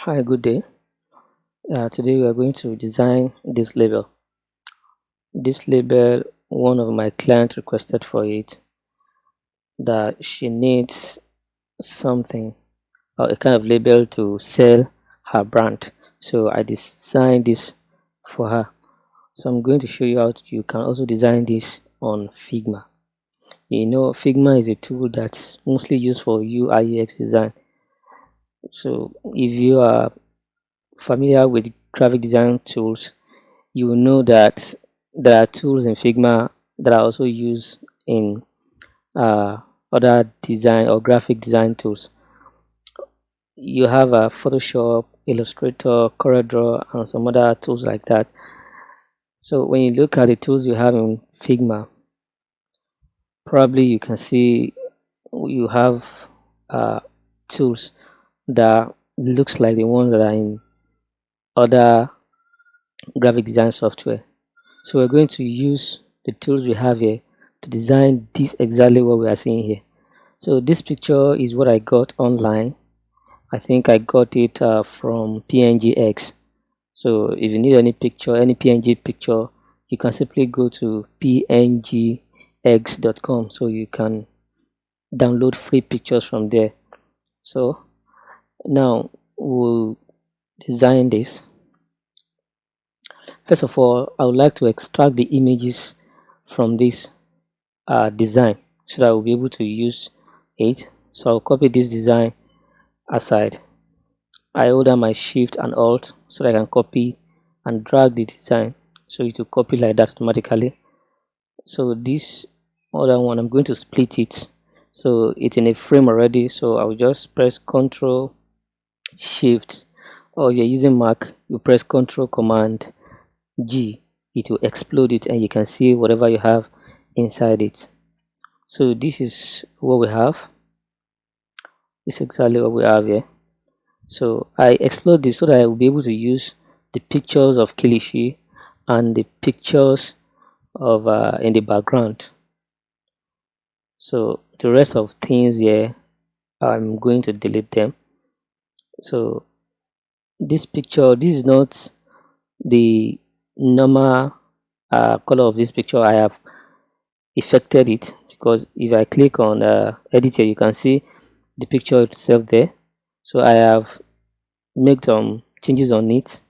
Hi, good day. Today we are going to design this label. This label, one of my clients requested for it that she needs something or a kind of label to sell her brand. So I designed this for her. So I'm going to show you how you can also design this on Figma. You know, Figma is a tool that's mostly used for UI UX design. So if you are familiar with graphic design tools, you will know that there are tools in Figma that are also used in uh, other design or graphic design tools. You have Photoshop, Illustrator, CorelDRAW, and some other tools like that. So when you look at the tools you have in Figma, probably you can see you have uh, tools that looks like the ones that are in other graphic design software. So we're going to use the tools we have here to design this exactly what we are seeing here. So this picture is what I got online. I think I got it from PNGX. So if you need any picture, any PNG picture, you can simply go to pngx.com so you can download free pictures from there. So now we'll design this. First of all, I would like to extract the images from this design so that we'll be able to use it. So I'll copy this design aside. I hold down my shift and alt so that I can copy and drag the design so it will copy like that automatically. So this other one, I'm going to split it so it's in a frame already. So I'll just press Ctrl Shift, or if you're using Mac, you press Ctrl Command G. It will explode it and you can see whatever you have inside it. So this is what we have. This is exactly what we have here. So I explode this so that I will be able to use the pictures of Kilishi and the pictures of in the background. So the rest of things here, I'm going to delete them. So this picture, this is not the normal color of this picture. I have affected it because if I click on edit here, you can see the picture itself there. So I have made some changes on it.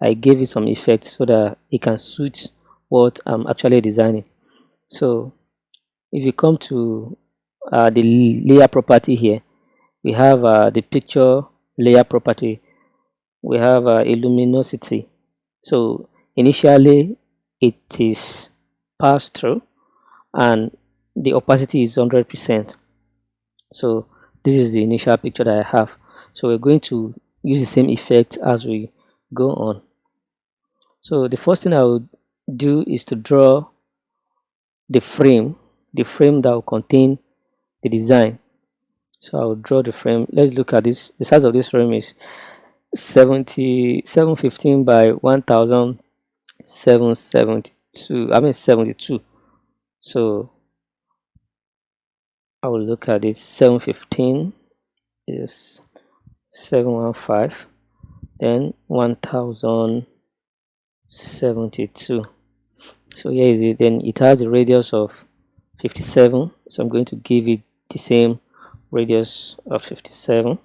I gave it some effects so that it can suit what I'm actually designing. So if you come to the layer property here, we have the picture layer property. We have a luminosity. So initially it is passed through and the opacity is 100%. So this is the initial picture that I have. So we're going to use the same effect as we go on. So the first thing I would do is to draw the frame that will contain the design. So I'll draw the frame. Let's look at this. The size of this frame is 715 by 1772. I mean 72. So I will look at it. 715 is 715, then 1072. So here is it. Then it has a radius of 57. So I'm going to give it the same radius of 57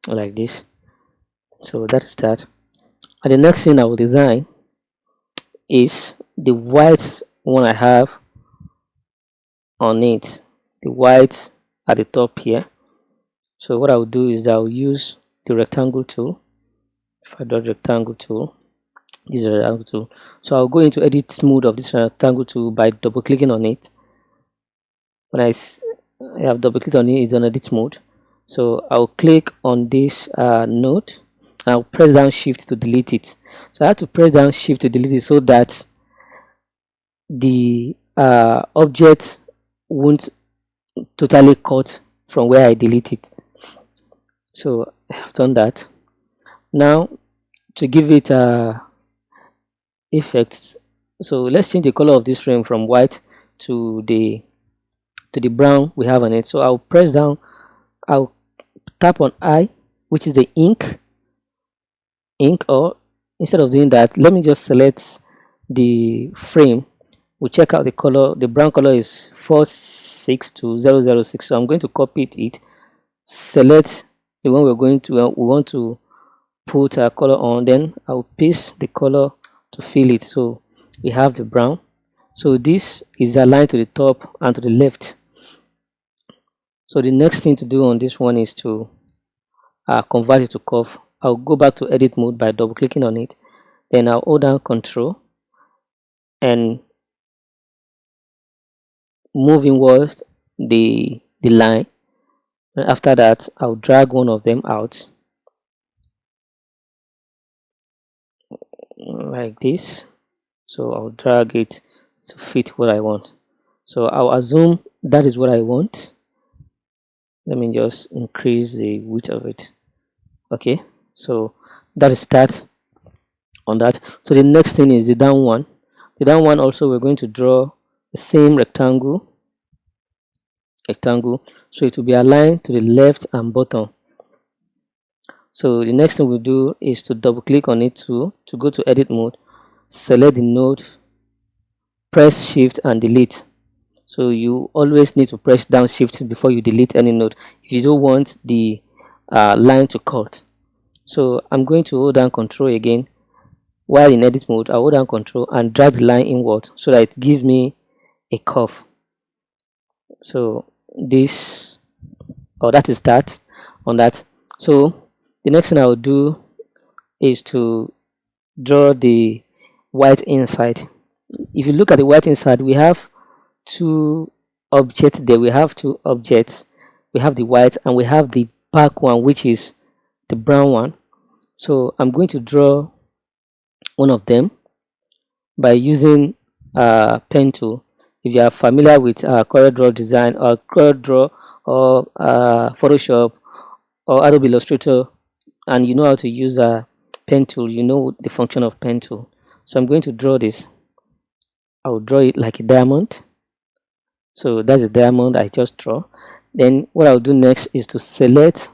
like this. So that's that. And the next thing I will design is the white one I have on it, the white at the top here. So what I'll do is I'll use the rectangle tool. If I do rectangle tool, this is a rectangle tool. So I'll go into edit mode of this rectangle tool by double clicking on it. When I have double clicked on it, it's on edit mode. So I'll click on this node. I'll press down shift to delete it. So I have to press down shift to delete it so that the object won't totally cut from where I delete it. So I have done that. Now to give it effects, so let's change the color of this frame from white to the brown we have on it. So I'll press down, I'll tap on I which is the ink, or instead of doing that, let me just select the frame. We check out the color. The brown color is 462006. So I'm going to copy it, select the one we're going to we want to put our color on, then I'll paste the color to fill it. So we have the brown. So this is aligned to the top and to the left. So the next thing to do on this one is to convert it to curve. I'll go back to edit mode by double clicking on it, then I'll hold down Control and move inward the line, and after that I'll drag one of them out like this. So I'll drag it to fit what I want. So I'll assume that is what I want. Let me just increase the width of it. Okay, so that is that on that. So the next thing is the down one. The down one also, we're going to draw the same rectangle, so it will be aligned to the left and bottom. So the next thing we'll do is to double click on it to go to edit mode, select the node, press shift and delete. So you always need to press down shift before you delete any node if you don't want the line to cut. So I'm going to hold down Control again. While in edit mode, I'll hold down Control and drag the line inward so that it gives me a curve. So this, that is that on that. So the next thing I will do is to draw the white inside. If you look at the white inside, we have two objects there. We have two objects. We have the white and we have the back one, which is the brown one. So I'm going to draw one of them by using pen tool. If you are familiar with CorelDRAW design or CorelDRAW or Photoshop or Adobe Illustrator, and you know how to use a pen tool, you know the function of pen tool. So I'm going to draw this. I'll draw it like a diamond. So that's a diamond I just draw. Then what I'll do next is to select.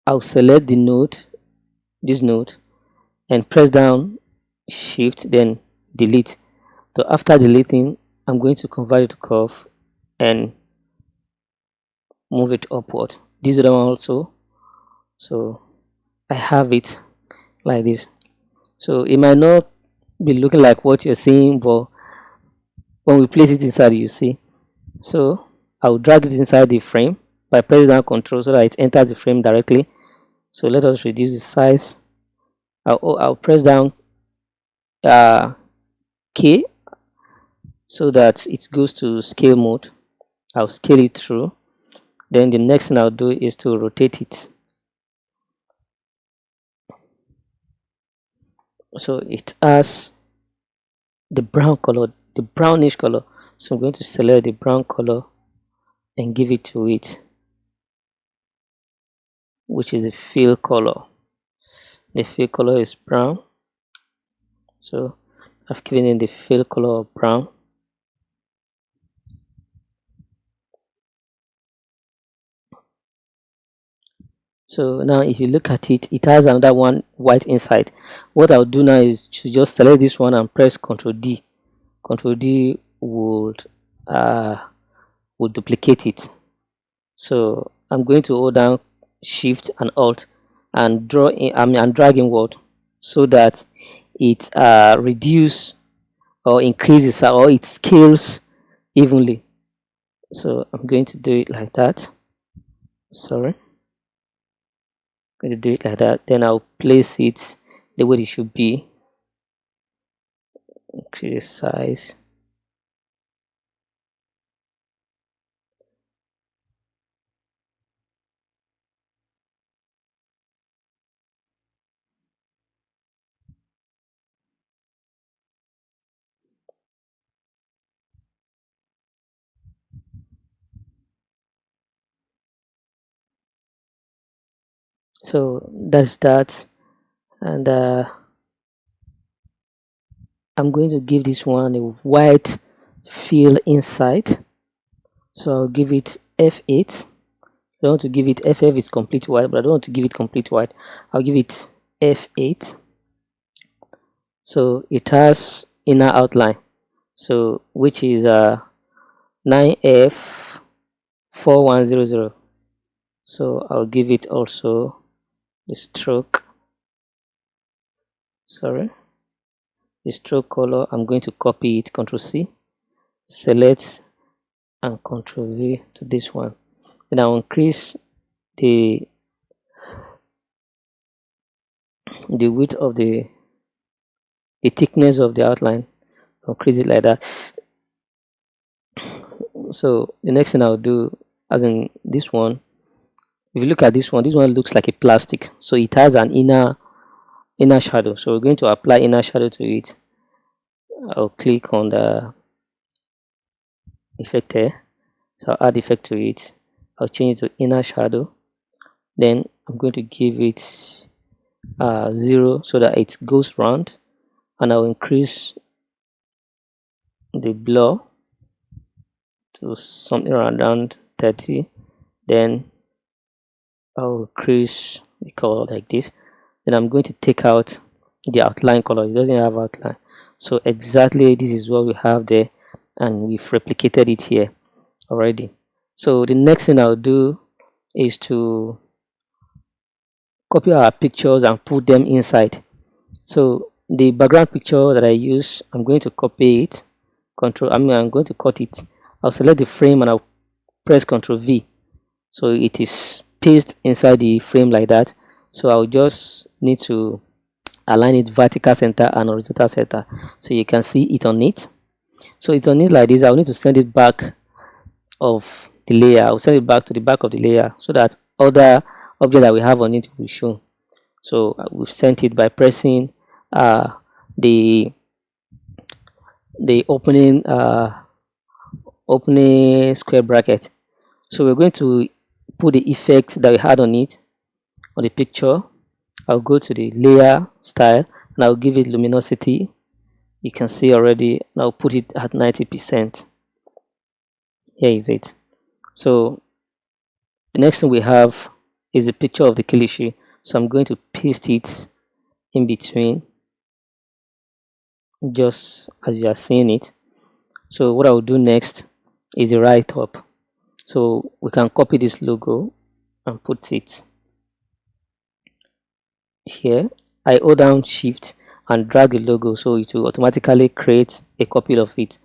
I'll select the node, this node, and press down shift, then delete. So after deleting, I'm going to convert it to curve and move it upward. This other one also. So I have it like this. So it might not be looking like what you're seeing, but when we place it inside, you see. So I'll drag it inside the frame by pressing down Control so that it enters the frame directly. So let us reduce the size. I'll press down K so that it goes to scale mode. I'll scale it through. Then the next thing I'll do is to rotate it. So it has the brown color, the brownish color. So I'm going to select the brown color and give it to it, which is the fill color. The fill color is brown. So I've given it the fill color of brown. So now if you look at it, it has another one white inside. What I'll do now is to just select this one and press Ctrl D. Ctrl D would duplicate it. So I'm going to hold down Shift and Alt and draw in, I'm dragging inward so that it reduce or increases or it scales evenly. So I'm going to do it like that. Sorry. I'm going to do it like that. Then I'll place it the way it should be. Increase size. So that's that, and I'm going to give this one a white fill inside. So I'll give it F8 I want to give it FF is complete white, but I don't want to give it complete white. I'll give it F8. So it has inner outline, so which is 9F4100. So I'll give it also the stroke, sorry, the stroke color. I'm going to copy it, Ctrl C, select, and Ctrl V to this one. Then I'll increase the width of the thickness of the outline. I'll increase it like that. So the next thing I'll do, as in this one, if you look at this one looks like a plastic, so it has an inner shadow. So we're going to apply inner shadow to it. I'll click on the effect here, so I'll add effect to it. I'll change it to inner shadow. Then I'm going to give it 0 so that it goes round, and I'll increase the blur to something around 30. Then I'll increase the color like this. Then I'm going to take out the outline color. It doesn't have outline, so exactly this is what we have there, and we've replicated it here already. So the next thing I'll do is to copy our pictures and put them inside. So the background picture that I use, I'm going to copy it, I'm going to cut it. I'll select the frame and I'll press Ctrl V, so it is pasted inside the frame like that. So I'll just need to align it vertical center and horizontal center, so you can see it on it. So it's on it like this. I'll need to send it back of the layer. I'll send it back to the back of the layer so that other object that we have on it will be shown. So we've sent it by pressing the opening square bracket. So we're going to put the effect that we had on it on the picture. I'll go to the layer style and I'll give it luminosity. You can see already. I'll put it at 90%. Here is it. So the next thing we have is a picture of the kilishi. So I'm going to paste it in between, just as you are seeing it. So what I will do next is the right up. So we can copy this logo and put it here. I hold down shift and drag the logo, so it will automatically create a copy of it.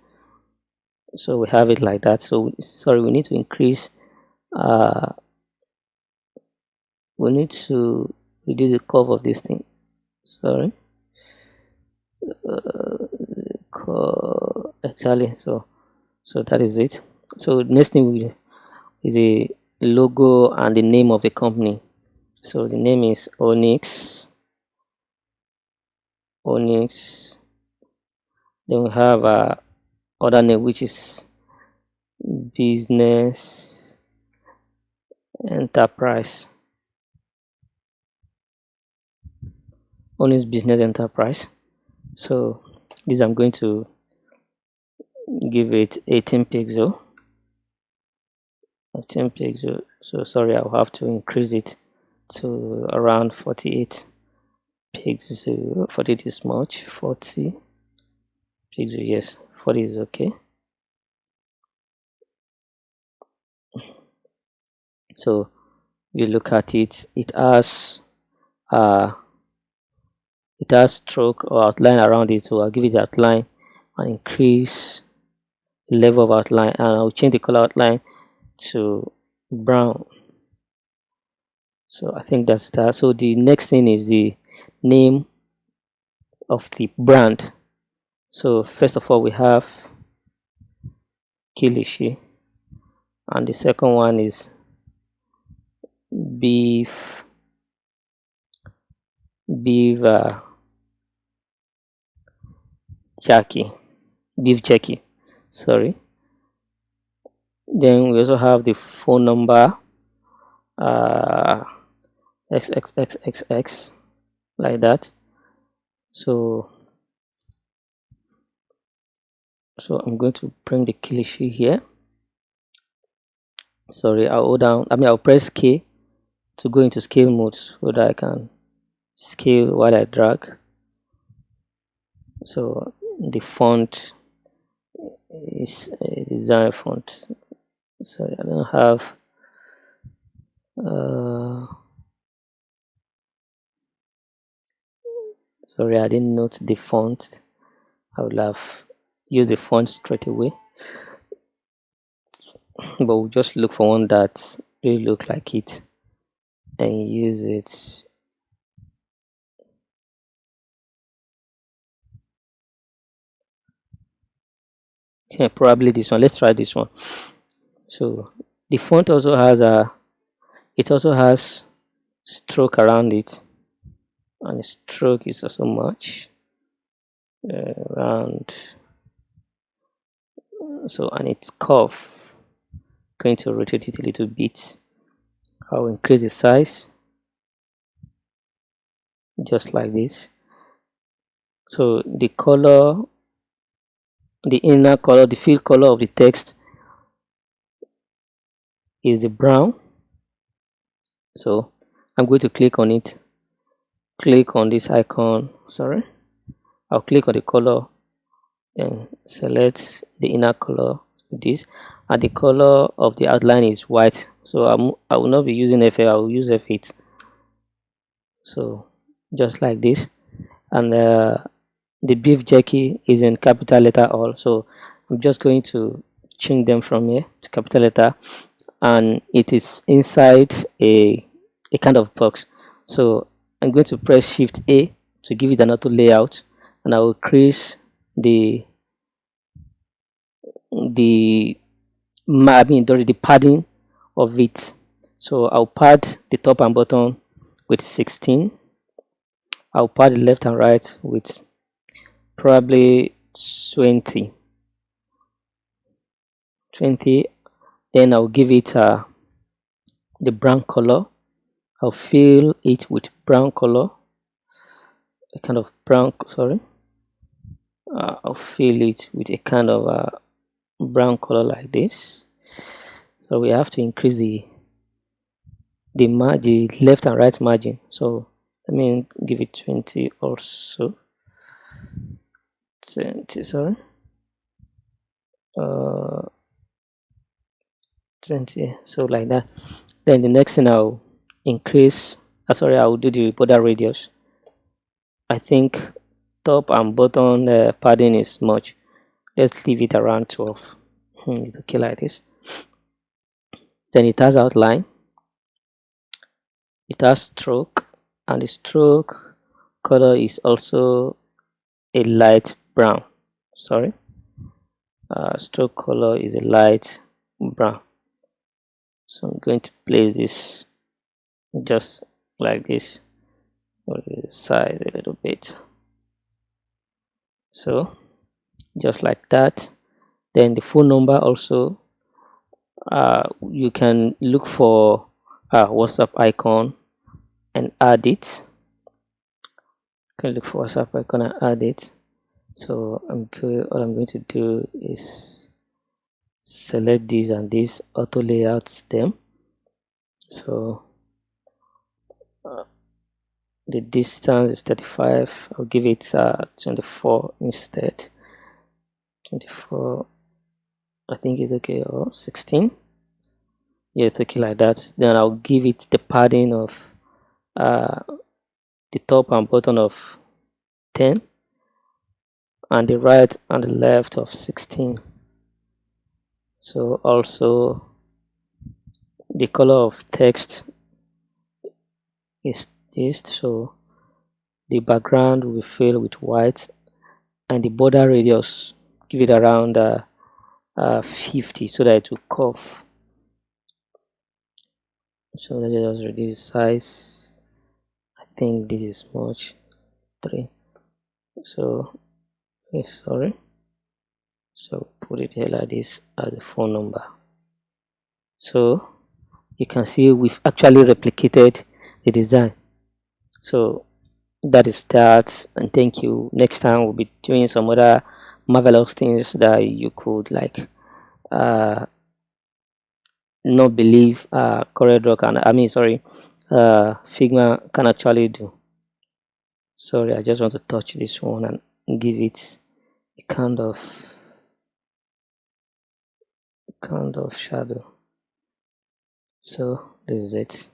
So we have it like that. So sorry, we need to increase we need to reduce the curve of this thing. Sorry, exactly. So that is it. So next thing we do is a logo and the name of the company. So the name is Onyx. Then we have other name, which is Business Enterprise. Onyx Business Enterprise. So this I'm going to give it 18 pixel. 18 pixel. So sorry, I'll have to increase it to around 48 pixel. 48 is much. 40 pixel, yes, 40 is okay. So you look at it, it has stroke or outline around it. So I'll give it the outline and increase the level of outline, and I'll change the color outline to brown. So I think that's that. So the next thing is the name of the brand. So first of all, we have Kilishi, and the second one is beef jerky, sorry. Then we also have the phone number XXXXX, like that. So I'm going to bring the Kilishi here. Sorry, I'll hold down, I'll press K to go into scale mode so that I can scale while I drag. So the font is a design font. Sorry, I don't have sorry, I didn't note the font. I would have used the font straight away, but we'll just look for one that really look like it and use it. Yeah, probably this one. Let's try this one. So the font also has it also has stroke around it, and the stroke is also much around. So, and it's curve, going to rotate it a little bit. I'll increase the size just like this. So the color, the inner color, the fill color of the text is the brown. So I'm going to click on it, click on this icon, sorry, I'll click on the color, then select the inner color, this, and the color of the outline is white. So I will not be using F8, I will use F8. So just like this, and the beef jerky is in capital letter all. So I'm just going to change them from here to capital letter, and it is inside a kind of box. So I'm going to press Shift A to give it an auto layout, and I will increase the the the padding of it. So I'll pad the top and bottom with 16. I'll pad the left and right with probably 20. Then I'll give it the brown color. I'll fill it with brown color, a kind of brown, sorry, I'll fill it with a kind of brown color like this. So we have to increase the left and right margin. So let me give it 20 also. 20, sorry, 20. So like that. Then the next thing I'll increase, sorry, I'll do the border radius. I think top and bottom padding is much. Let's leave it around 12. It's okay like this. Then it has outline, it has stroke, and the stroke color is also a light brown. Sorry, stroke color is a light brown. So I'm going to place this just like this on the side a little bit. So just like that. Then the phone number also, you can look for a WhatsApp icon and add it. You can look for WhatsApp icon and add it. So all I'm going to do is select these and these, auto layouts them. So the distance is 35. I'll give it 24 instead. 24, I think it's okay, or 16. Yeah, it's okay like that. Then I'll give it the padding of the top and bottom of 10, and the right and the left of 16. So also the color of text is this, so the background will fill with white, and the border radius, give it around 50 so that it will curve. So let's just reduce size. I think this is much, 3. So sorry, so put it here like this as a phone number. So you can see we've actually replicated the design. So that is that, and thank you. Next time we'll be doing some other marvelous things that you could like not believe CorelDRAW can, I mean, sorry, Figma can actually do. Sorry, I just want to touch this one and give it a kind of shadow. So this is it.